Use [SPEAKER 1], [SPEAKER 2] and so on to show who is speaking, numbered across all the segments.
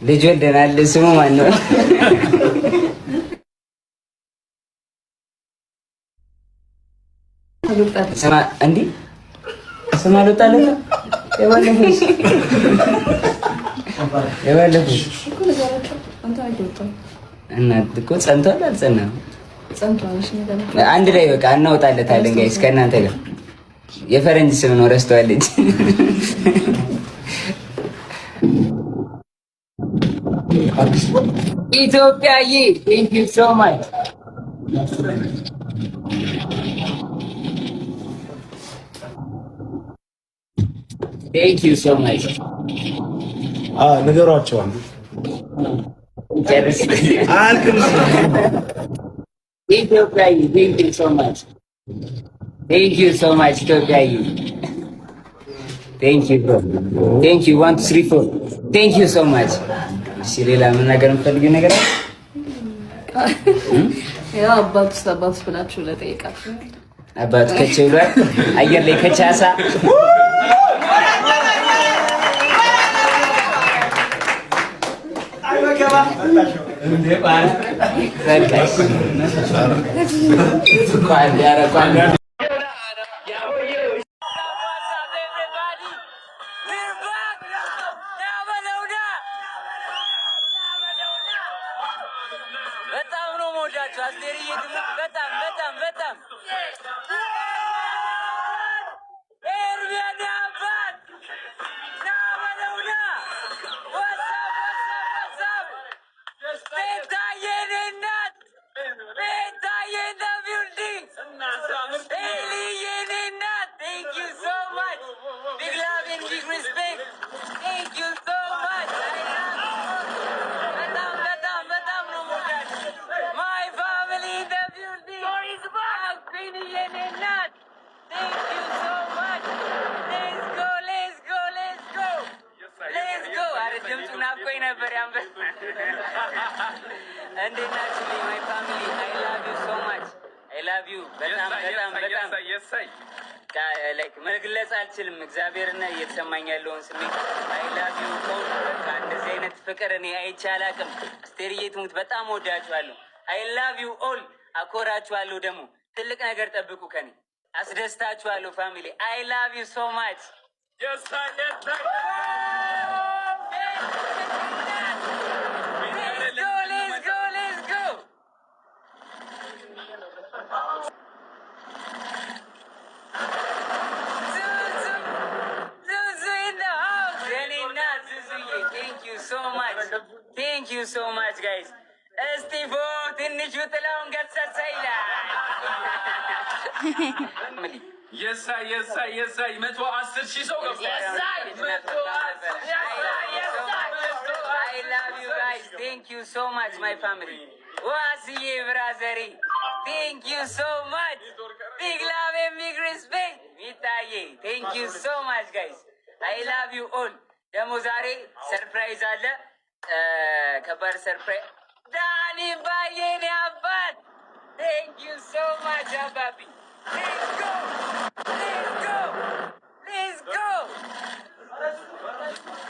[SPEAKER 1] ልጅ ወልደናል። ስሙ ማን ነው? ስማ እንዴ ስማ አልወጣለህ የባለፈው እና እኮ ጸንቷል አልጸናም? አንድ ላይ በቃ እናወጣለታለን ጋይስ ከእናንተ ጋር የፈረንጅ ስም ነው ረስተዋለች። ኢትዮጵያዬ ቴንክ ዩ ሶ ማች ቴንክ ዩ ሶ ማች
[SPEAKER 2] ነገሯቸው
[SPEAKER 1] ኢትዮጵያዬ ቴንክ ዩ ሶ ማች ቴንክ ዩ ሶ ማች ኢትዮጵያዬ ቴንክ ዩ ብሮ ቴንክ ዩ 1 2 3 4 ቴንክ ዩ ሶ ማች። እሺ ሌላ ምን ነገር የምትፈልጊው ነገር አለ?
[SPEAKER 3] ያው አባቱስ ብላችሁ ለጠይቃችሁ
[SPEAKER 1] አባቱ ከቼ ብሏል። አየር ላይ ከቻሳ እንዴ ባል ዘጋሽ ቋንቋ ያረቋንቋ
[SPEAKER 4] በጣም ነው የምወዳችሁ አስቴርዬ በጣም በጣም በጣም እንዴት ናችሁ? ማይ ፋሚሊ አይ ላቭ ዩ ሶ ማች አይ ላቭ ዩ በጣም በጣም በጣም ላይክ መግለጽ አልችልም። እግዚአብሔርና እየተሰማኝ ያለውን ስሜት አይ ላቭ ዩ ኦል። በቃ እንደዚህ አይነት ፍቅር እኔ አይቼ አላውቅም። አስቴርዬ ትሙት በጣም ወዳችኋለሁ። አይ ላቭ ዩ ኦል። አኮራችኋለሁ። ደግሞ ትልቅ ነገር ጠብቁ ከኔ። አስደስታችኋለሁ ፋሚሊ። አይ ላቭ ዩ ሶ ማች Thank you so much guys. እስጢፎ ትንሹ ጥላውን ገሰሰ ይላል።
[SPEAKER 5] የሳይ 110,000 ሰው ገብቷል።
[SPEAKER 4] I love you guys. Thank you so much my family. ዋስዬ ብራዘሪ thank you so much. Big love and big respect. ሚታዬ thank you so much guys. I love you all. ደግሞ ዛሬ ሰርፕራይዝ አለ። ከባድ ሰርፕራይዝ ዳኒ ባየኔ አባት thank you so much አባቢ let's go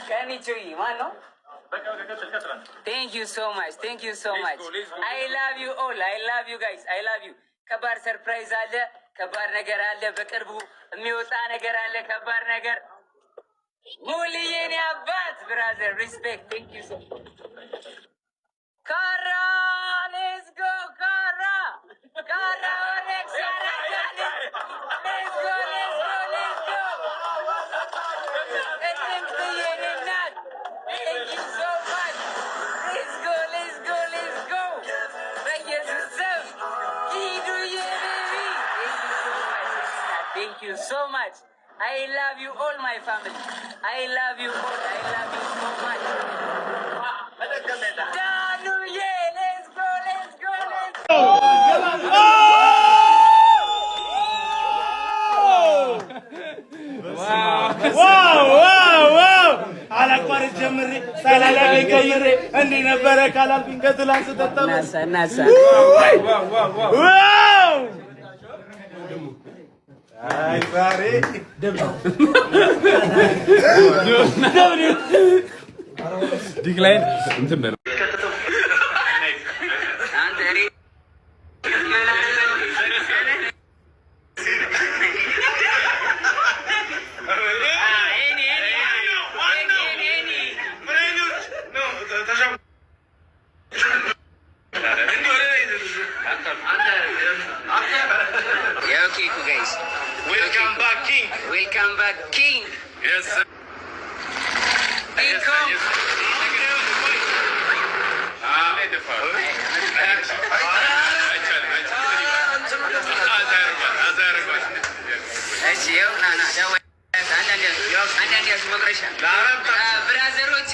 [SPEAKER 4] ከኒቹይ ማን ነው? thank you so much I love you all I love you guys I love you ከባድ ሰርፕራይዝ አለ። ከባድ ነገር አለ። በቅርቡ የሚወጣ ነገር አለ። ከባድ ነገር ሙልዬኔ አባት ብራዘር ሪስፔክት ቴንክ ዩ ሶ ካራ ሌትስ ጎ ካራ ኔክስት ሌትስ ጎ እትምትዬኔ እናት ቴንክ ዩ ሶ ማች ሌትስ ጎ በኢየሱስ ስም ሂዱዬ ቤቢ ቴንክ ዩ ሶ ማች I love you all my family. I love you all. I love you so much. Danu, yeah, let's go.
[SPEAKER 2] ዋው አላቋርጥ ጀምሬ ሳላላ በቀይሬ እንዴ ነበረ ካላልኩኝ ከትላንት ተጠመስ
[SPEAKER 1] ናሳ
[SPEAKER 2] ዋው አይ ዛሬ ዲክላይን እንትን በለው
[SPEAKER 4] Welcome back, King.
[SPEAKER 5] Yes, sir.
[SPEAKER 4] Welcome. ብራዘሮቼ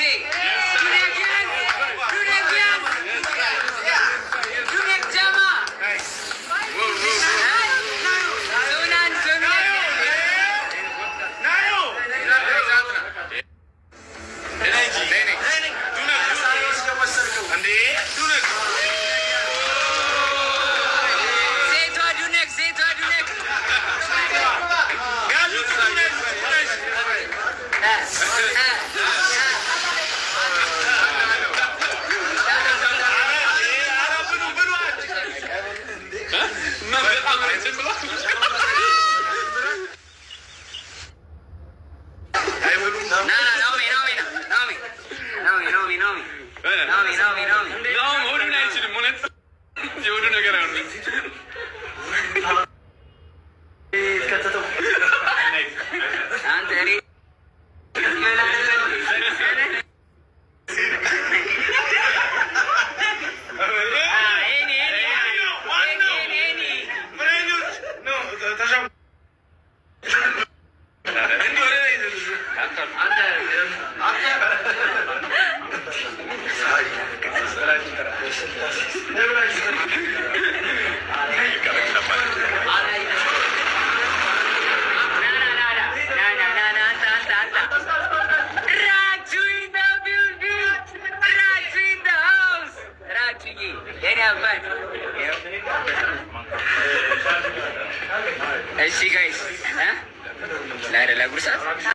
[SPEAKER 4] እሺ ጋይስ ላይረ ለጉርሳት